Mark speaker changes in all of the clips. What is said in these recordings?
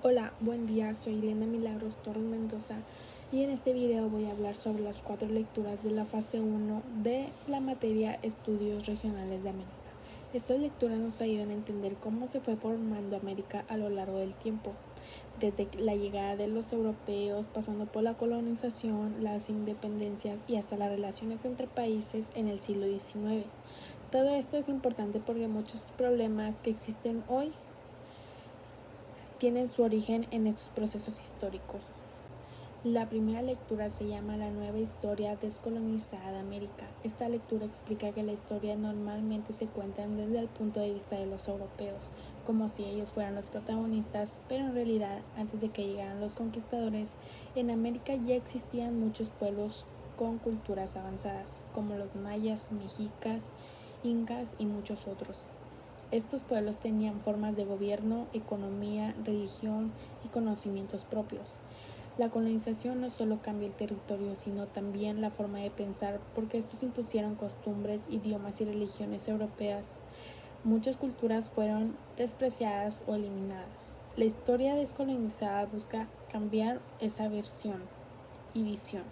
Speaker 1: Hola, buen día, soy Elena Milagros Torres Mendoza y en este video voy a hablar sobre las 4 lecturas de la fase 1 de la materia Estudios Regionales de América. Estas lecturas nos ayudan a entender cómo se fue formando América a lo largo del tiempo, desde la llegada de los europeos, pasando por la colonización, las independencias y hasta las relaciones entre países en el siglo XIX. Todo esto es importante porque muchos problemas que existen hoy tienen su origen en estos procesos históricos. La primera lectura se llama La nueva historia descolonizada de América. Esta lectura explica que la historia normalmente se cuenta desde el punto de vista de los europeos, como si ellos fueran los protagonistas, pero en realidad, antes de que llegaran los conquistadores, en América ya existían muchos pueblos con culturas avanzadas, como los mayas, mexicas, incas y muchos otros. Estos pueblos tenían formas de gobierno, economía, religión y conocimientos propios. La colonización no solo cambió el territorio, sino también la forma de pensar, porque estos impusieron costumbres, idiomas y religiones europeas. Muchas culturas fueron despreciadas o eliminadas. La historia descolonizada busca cambiar esa versión y visión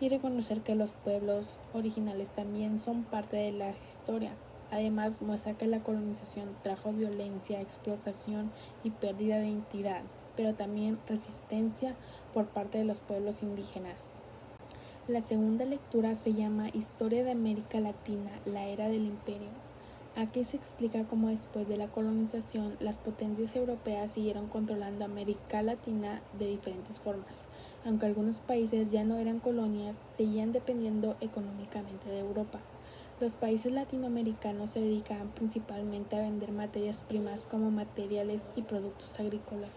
Speaker 1: y reconocer que los pueblos originales también son parte de la historia. Además, muestra que la colonización trajo violencia, explotación y pérdida de identidad, pero también resistencia por parte de los pueblos indígenas. La segunda lectura se llama Historia de América Latina, la era del imperio. Aquí se explica cómo después de la colonización las potencias europeas siguieron controlando América Latina de diferentes formas. Aunque algunos países ya no eran colonias, seguían dependiendo económicamente de Europa. Los países latinoamericanos se dedicaban principalmente a vender materias primas como materiales y productos agrícolas,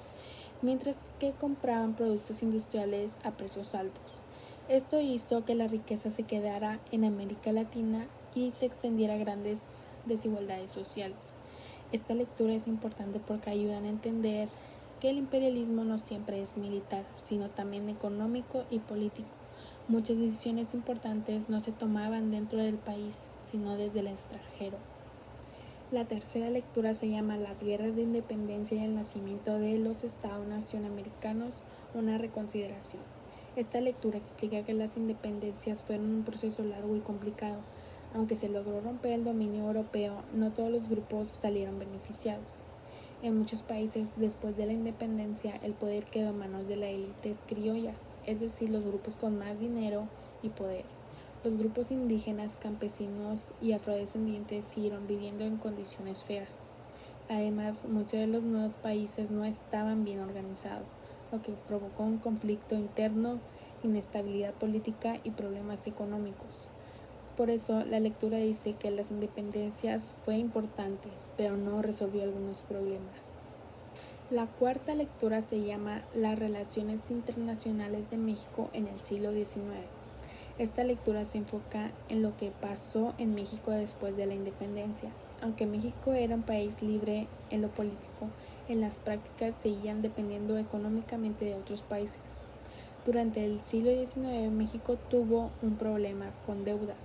Speaker 1: mientras que compraban productos industriales a precios altos. Esto hizo que la riqueza se quedara en América Latina y se extendiera a grandes desigualdades sociales. Esta lectura es importante porque ayuda a entender que el imperialismo no siempre es militar, sino también económico y político. Muchas decisiones importantes no se tomaban dentro del país, sino desde el extranjero. La tercera lectura se llama Las guerras de independencia y el nacimiento de los Estados-nación americanos, una reconsideración. Esta lectura explica que las independencias fueron un proceso largo y complicado. Aunque se logró romper el dominio europeo, no todos los grupos salieron beneficiados. En muchos países, después de la independencia, el poder quedó en manos de las élites criollas, es decir, los grupos con más dinero y poder. Los grupos indígenas, campesinos y afrodescendientes siguieron viviendo en condiciones feas. Además, muchos de los nuevos países no estaban bien organizados, lo que provocó un conflicto interno, inestabilidad política y problemas económicos. Por eso, la lectura dice que las independencias fue importante, pero no resolvió algunos problemas. La cuarta lectura se llama Las relaciones internacionales de México en el siglo XIX. Esta lectura se enfoca en lo que pasó en México después de la independencia. Aunque México era un país libre en lo político, en las prácticas seguían dependiendo económicamente de otros países. Durante el siglo XIX, México tuvo un problema con deudas,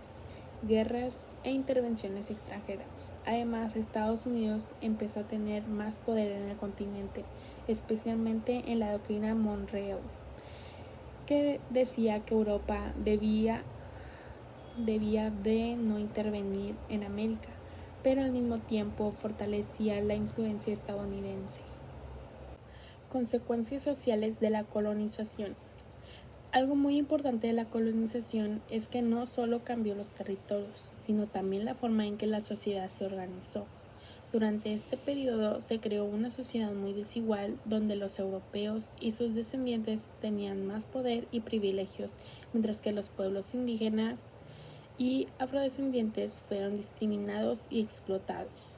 Speaker 1: guerras e intervenciones extranjeras. Además, Estados Unidos empezó a tener más poder en el continente, especialmente en la doctrina Monroe, que decía que Europa debía de no intervenir en América, pero al mismo tiempo fortalecía la influencia estadounidense. Consecuencias sociales de la colonización. Algo muy importante de la colonización es que no solo cambió los territorios, sino también la forma en que la sociedad se organizó. Durante este periodo se creó una sociedad muy desigual donde los europeos y sus descendientes tenían más poder y privilegios, mientras que los pueblos indígenas y afrodescendientes fueron discriminados y explotados.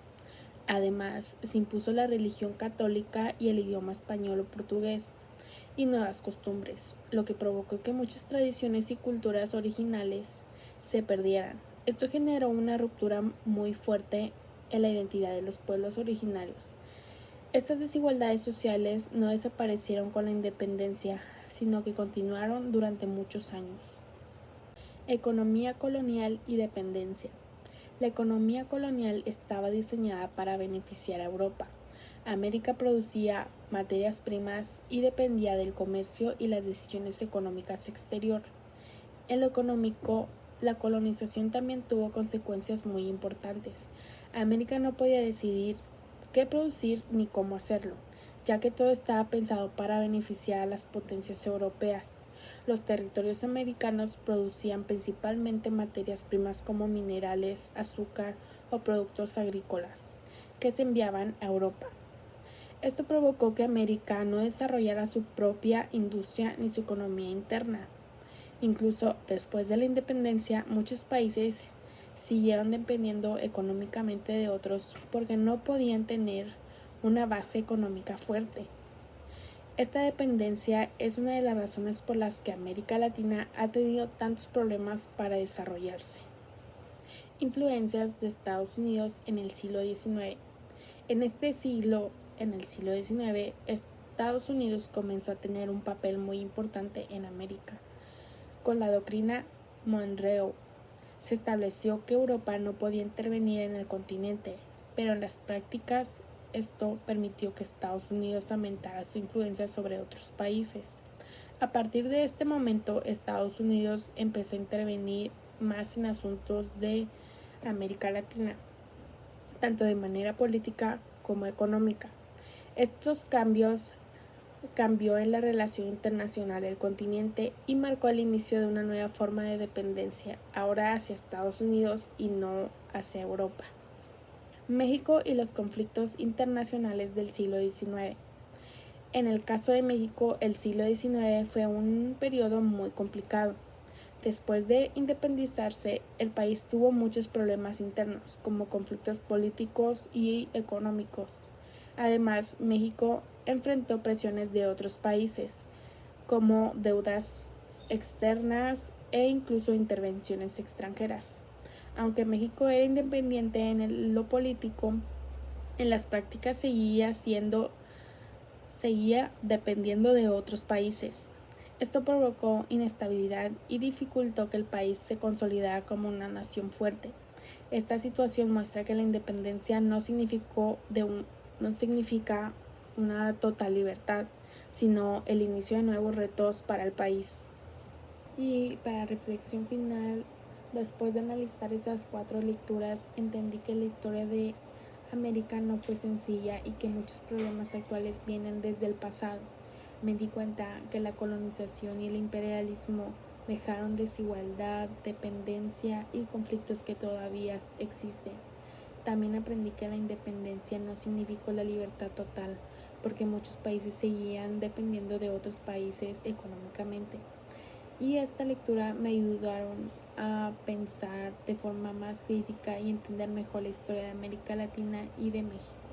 Speaker 1: Además, se impuso la religión católica y el idioma español o portugués y nuevas costumbres, lo que provocó que muchas tradiciones y culturas originales se perdieran. Esto generó una ruptura muy fuerte en la identidad de los pueblos originarios. Estas desigualdades sociales no desaparecieron con la independencia, sino que continuaron durante muchos años. Economía colonial y dependencia. La economía colonial estaba diseñada para beneficiar a Europa. América producía materias primas y dependía del comercio y las decisiones económicas exterior. En lo económico, la colonización también tuvo consecuencias muy importantes. América no podía decidir qué producir ni cómo hacerlo, ya que todo estaba pensado para beneficiar a las potencias europeas. Los territorios americanos producían principalmente materias primas como minerales, azúcar o productos agrícolas, que se enviaban a Europa. Esto provocó que América no desarrollara su propia industria ni su economía interna. Incluso después de la independencia, muchos países siguieron dependiendo económicamente de otros porque no podían tener una base económica fuerte. Esta dependencia es una de las razones por las que América Latina ha tenido tantos problemas para desarrollarse. Influencias de Estados Unidos en el siglo XIX. En el siglo XIX, Estados Unidos comenzó a tener un papel muy importante en América. Con la doctrina Monroe, se estableció que Europa no podía intervenir en el continente, pero en las prácticas esto permitió que Estados Unidos aumentara su influencia sobre otros países. A partir de este momento, Estados Unidos empezó a intervenir más en asuntos de América Latina, tanto de manera política como económica. Estos cambios cambió en la relación internacional del continente y marcó el inicio de una nueva forma de dependencia, ahora hacia Estados Unidos y no hacia Europa. México y los conflictos internacionales del siglo XIX. En el caso de México, el siglo XIX fue un periodo muy complicado. Después de independizarse, el país tuvo muchos problemas internos, como conflictos políticos y económicos. Además, México enfrentó presiones de otros países, como deudas externas e incluso intervenciones extranjeras. Aunque México era independiente en lo político, en las prácticas seguía dependiendo de otros países. Esto provocó inestabilidad y dificultó que el país se consolidara como una nación fuerte. Esta situación muestra que la independencia no significa una total libertad, sino el inicio de nuevos retos para el país. Y para reflexión final, después de analizar esas 4 lecturas, entendí que la historia de América no fue sencilla y que muchos problemas actuales vienen desde el pasado. Me di cuenta que la colonización y el imperialismo dejaron desigualdad, dependencia y conflictos que todavía existen. También aprendí que la independencia no significó la libertad total, porque muchos países seguían dependiendo de otros países económicamente. Y esta lectura me ayudaron a pensar de forma más crítica y entender mejor la historia de América Latina y de México.